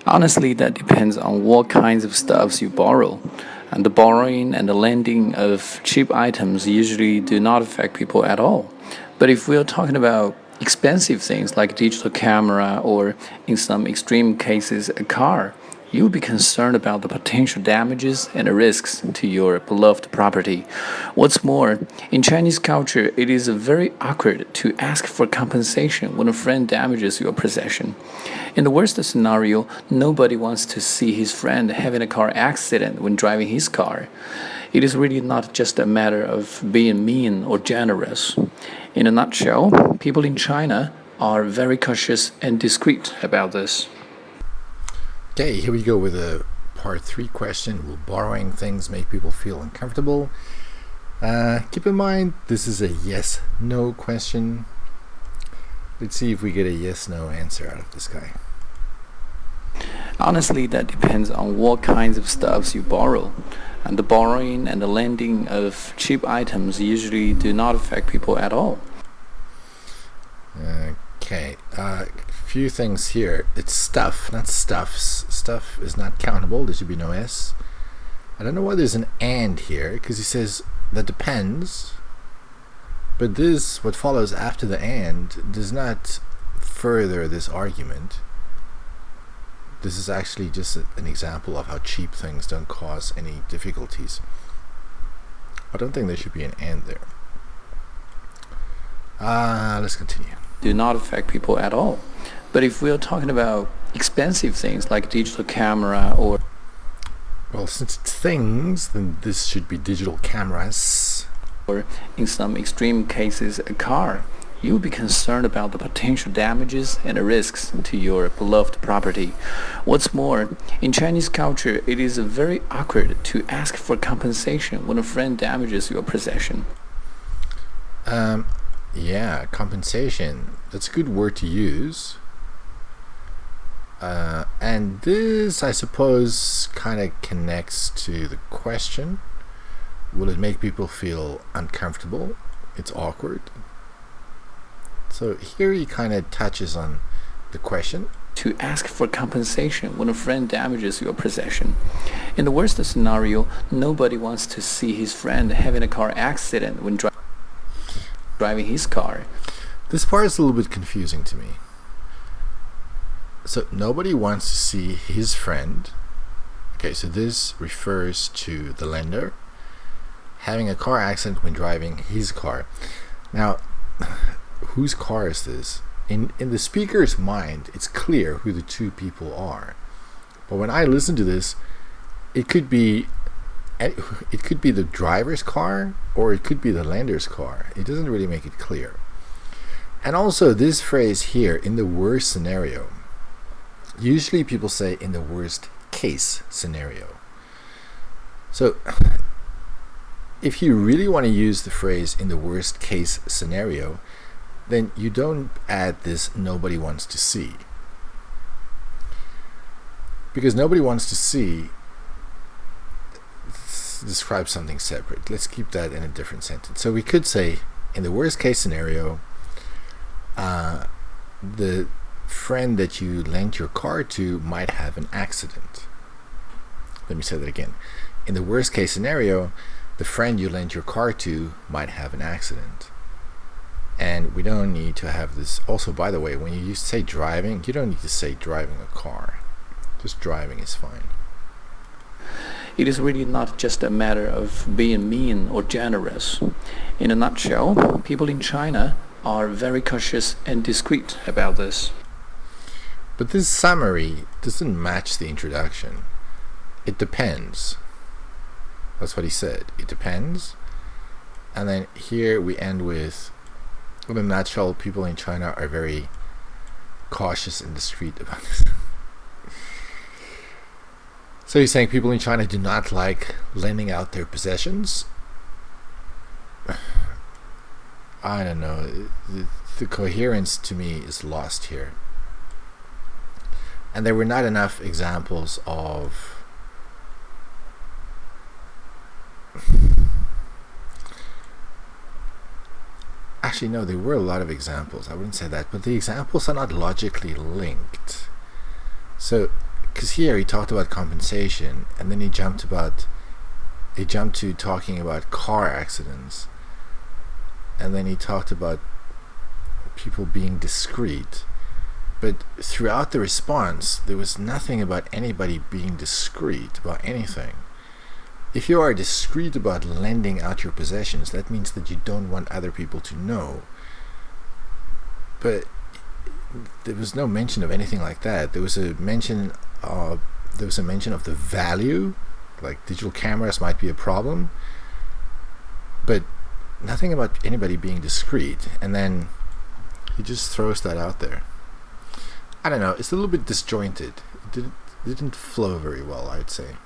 Honestly, that depends on what kinds of stuffs you borrow. And the borrowing and the lending of cheap items usually do not affect people at all. But if we're talking about expensive things like a digital camera or, in some extreme cases, a car, you'll be concerned about the potential damages and the risks to your beloved property. What's more, in Chinese culture, it is very awkward to ask for compensation when a friend damages your possession. In the worst scenario, nobody wants to see his friend having a car accident when driving his car. It is really not just a matter of being mean or generous. In a nutshell, people in China are very cautious and discreet about this. Okay, here we go with a part 3 question. Will borrowing things make people feel uncomfortable? Keep in mind, this is a yes-no question. Let's see if we get a yes-no answer out of this guy. Honestly, that depends on what kinds of stuffs you borrow. And the borrowing and the lending of cheap items usually do not affect people at all. Okay, few things here. It's stuff, not stuffs. Stuff is not countable. There should be no S. I don't know why there's an and here, because he says that depends. But this, what follows after the and, does not further this argument. This is actually just an example of how cheap things don't cause any difficulties. I don't think there should be an and there. Let's continue. Do not affect people at all. But if we're talking about expensive things like digital camera or since it's things, then this should be digital cameras. Or in some extreme cases, a car, you'll be concerned about the potential damages and the risks to your beloved property. What's more, in Chinese culture, it is very awkward to ask for compensation when a friend damages your possession. Yeah, compensation. That's a good word to use. And this, I suppose, kind of connects to the question. Will it make people feel uncomfortable? It's awkward. So here he kind of touches on the question. To ask for compensation when a friend damages your possession. In the worst scenario, nobody wants to see his friend having a car accident when driving his car. This part is a little bit confusing to me. So nobody wants to see his friend. Okay, so this refers to the lender having a car accident when driving his car. Now, whose car is this? In the speaker's mind, it's clear who the two people are. But when I listen to this, it could be the driver's car or it could be the lender's car. It doesn't really make it clear. And also this phrase here, in the worst scenario, usually people say in the worst case scenario. So if you really want to use the phrase in the worst case scenario, then you don't add this nobody wants to see. Because nobody wants to see describes something separate. Let's keep that in a different sentence. So we could say, in the worst case scenario, the friend that you lent your car to might have an accident. Let me say that again. In the worst case scenario, the friend you lent your car to might have an accident. And we don't need to have this. Also, by the way, when you say driving, you don't need to say driving a car. Just driving is fine. It is really not just a matter of being mean or generous. In a nutshell, people in China are very cautious and discreet about this. But this summary doesn't match the introduction. It depends. That's what he said. It depends. And then here we end with, in a nutshell, people in China are very cautious and discreet about this. So he's saying people in China do not like lending out their possessions. I don't know. The coherence to me is lost here. And there were not enough examples of actually no, there were a lot of examples. I wouldn't say that, but the examples are not logically linked. So because here he talked about compensation, and then he jumped to talking about car accidents, and then he talked about people being discreet. But throughout the response, there was nothing about anybody being discreet about anything. If you are discreet about lending out your possessions, that means that you don't want other people to know. But there was no mention of anything like that. There was a mention of the value, like digital cameras might be a problem, but nothing about anybody being discreet. And then he just throws that out there. I don't know, it's a little bit disjointed. It didn't flow very well, I'd say.